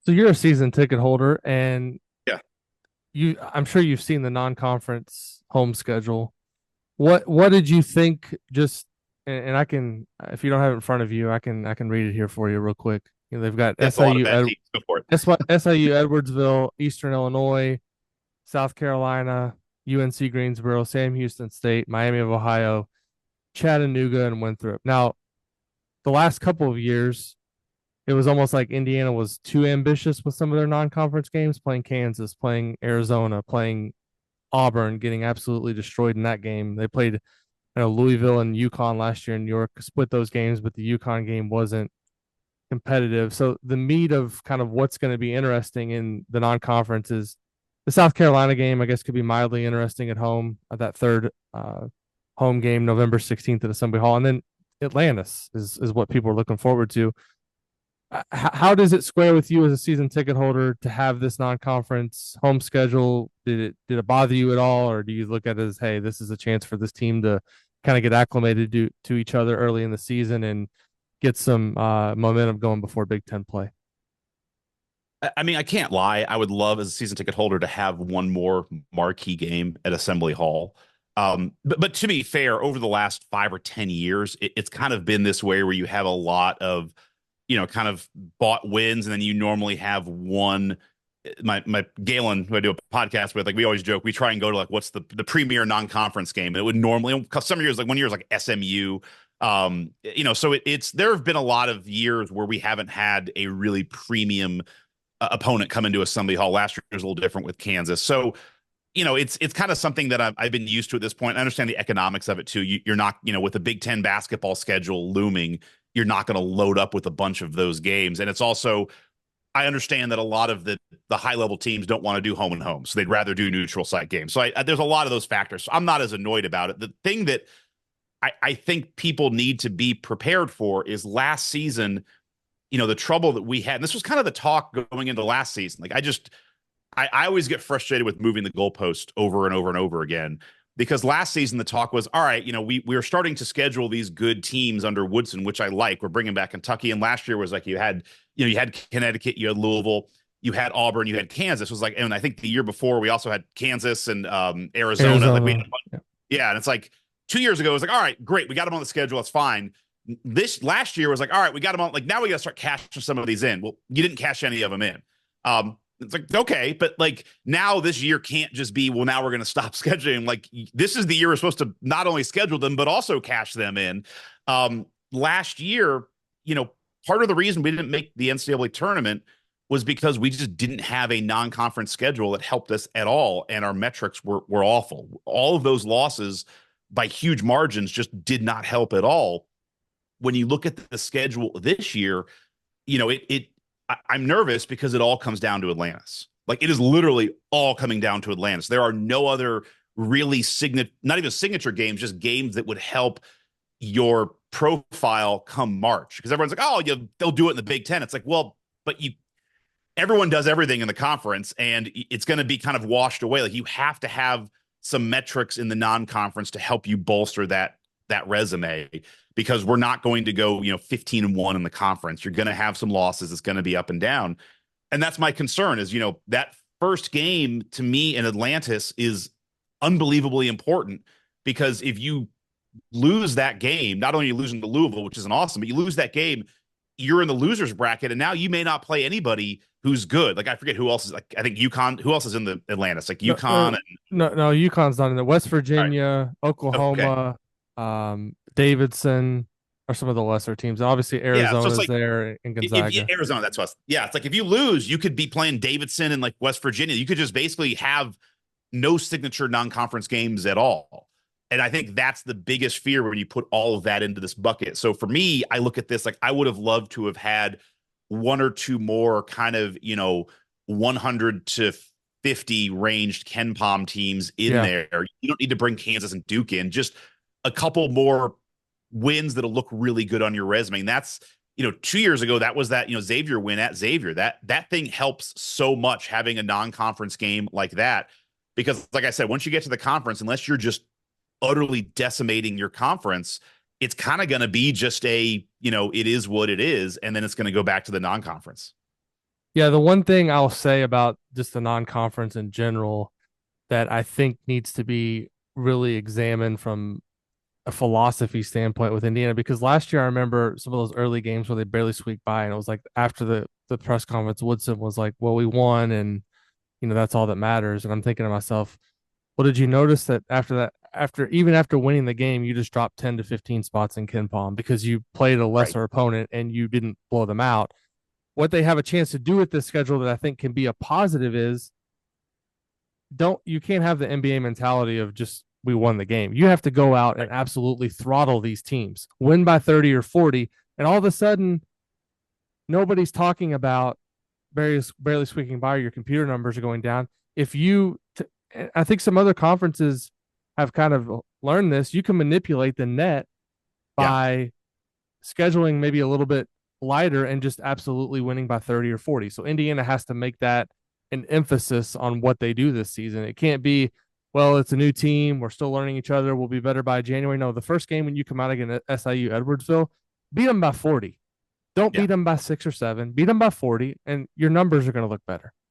So you're a season ticket holder, and Yeah. I'm sure you've seen the non-conference home schedule. What did you think? Just and I can, if you don't have it in front of you, I can read it here for you real quick. They've got That's a lot of bad teams. Go for it. SIU Edwardsville, Eastern Illinois, South Carolina, UNC Greensboro, Sam Houston State, Miami of Ohio, Chattanooga, and Winthrop. Now, the last couple of years, it was almost like Indiana was too ambitious with some of their non-conference games, playing Kansas, playing Arizona, playing Auburn, getting absolutely destroyed in that game. They played, Louisville and UConn last year in New York, split those games, but the UConn game wasn't competitive. So the meat of kind of what's going to be interesting in the non-conference is the South Carolina game. I guess could be mildly interesting at home at that third home game, November 16th at Assembly Hall, and then Atlantis is what people are looking forward to. How does it square with you as a season ticket holder to have this non-conference home schedule? Did it bother you at all, or do you look at it as, hey, this is a chance for this team to kind of get acclimated to each other early in the season and get some momentum going before Big Ten play? I mean, I can't lie. I would love as a season ticket holder to have one more marquee game at Assembly Hall. But to be fair, over the last 5 or 10 years, it's kind of been this way where you have a lot of, kind of bought wins, and then you normally have one. My Galen, who I do a podcast with, like we always joke, we try and go to like what's the premier non-conference game. It would normally, because some years, like one year is like SMU. So it's there have been a lot of years where we haven't had a really premium opponent come into Assembly Hall. Last year was a little different with Kansas. So, it's kind of something that I've been used to at this point. I understand the economics of it too. You're not, with the Big Ten basketball schedule looming, you're not going to load up with a bunch of those games. And it's also, I understand that a lot of the high level teams don't want to do home and home, so they'd rather do neutral site games. So there's a lot of those factors. So I'm not as annoyed about it. The thing that I think people need to be prepared for is last season, the trouble that we had. And this was kind of the talk going into last season. Like I always get frustrated with moving the goalpost over and over and over again, because last season the talk was, all right, we are starting to schedule these good teams under Woodson, which I like. We're bringing back Kentucky, and last year was like you had Connecticut, you had Louisville, you had Auburn, you had Kansas. It was like, and I think the year before we also had Kansas and Arizona. Like we had, Arizona. Yeah. yeah, and it's like 2 years ago it was like, all right, great, we got them on the schedule, that's fine. This last year was like, all right, we got them on. Like now we got to start cashing some of these in. Well, you didn't cash any of them in. It's like, okay, but like now this year can't just be, well, now we're going to stop scheduling. Like this is the year we're supposed to not only schedule them, but also cash them in. Last year, you know, part of the reason we didn't make the NCAA tournament was because we just didn't have a non-conference schedule that helped us at all. And our metrics were awful. All of those losses by huge margins just did not help at all. When you look at the schedule this year, I'm nervous because it all comes down to Atlantis. Like it is literally all coming down to Atlantis. There are no other really not even signature games, just games that would help your profile come March. Because everyone's like, oh, they'll do it in the Big Ten. It's like, well, but everyone does everything in the conference, and it's going to be kind of washed away. Like you have to have some metrics in the non-conference to help you bolster that resume, because we're not going to go 15-1 in the conference. You're going to have some losses. It's going to be up and down, and that's my concern. Is that first game to me in Atlantis is unbelievably important, because if you lose that game, not only are you losing to Louisville, which isn't awesome, but you lose that game, you're in the losers bracket, and now you may not play anybody who's good. Like I forget who else is, like I think UConn. Who else is in the Atlantis? Like No, UConn and no, UConn's not in there. West all right, Virginia, okay, Oklahoma, Davidson are some of the lesser teams. Obviously, yeah. So it's Arizona's like there and if you Gonzaga. Arizona, that's us. Yeah, it's like if you lose, you could be playing Davidson and like West Virginia. You could just basically have no signature non-conference games at all. And I think that's the biggest fear when you put all of that into this bucket. So for me, I look at this like I would have loved to have had one or two more kind of 100 to 50 ranged Ken Palm teams in Yeah, there. You don't need to bring Kansas and Duke in. Just a couple more wins that'll look really good on your resume. And that's 2 years ago, that was that Xavier win at Xavier. That thing helps so much, having a non-conference game like that, because like I said, once you get to the conference, unless you're just utterly decimating your conference, it's kind of going to be just it is what it is, and then it's going to go back to the non-conference. Yeah, the one thing I'll say about just the non-conference in general that I think needs to be really examined from a philosophy standpoint with Indiana, because last year I remember some of those early games where they barely squeaked by, and it was like after the press conference, Woodson was like, "Well, we won, and that's all that matters." And I'm thinking to myself, well, did you notice that after winning the game, you just dropped 10 to 15 spots in Ken Palm because you played a Right. lesser opponent and you didn't blow them out? What they have a chance to do with this schedule that I think can be a positive is don't you can't have the NBA mentality of just we won the game. You have to go out and Right. absolutely throttle these teams, win by 30 or 40, and all of a sudden nobody's talking about barely squeaking by, or your computer numbers are going down. If you, I think some other conferences have kind of learned this. You can manipulate the net Yeah. by scheduling maybe a little bit lighter and just absolutely winning by 30 or 40. So Indiana has to make that an emphasis on what they do this season. It can't be, well, it's a new team. We're still learning each other. We'll be better by January. No, the first game when you come out against SIU Edwardsville, beat them by 40. Don't Yeah. beat them by 6 or 7. Beat them by 40, and your numbers are going to look better.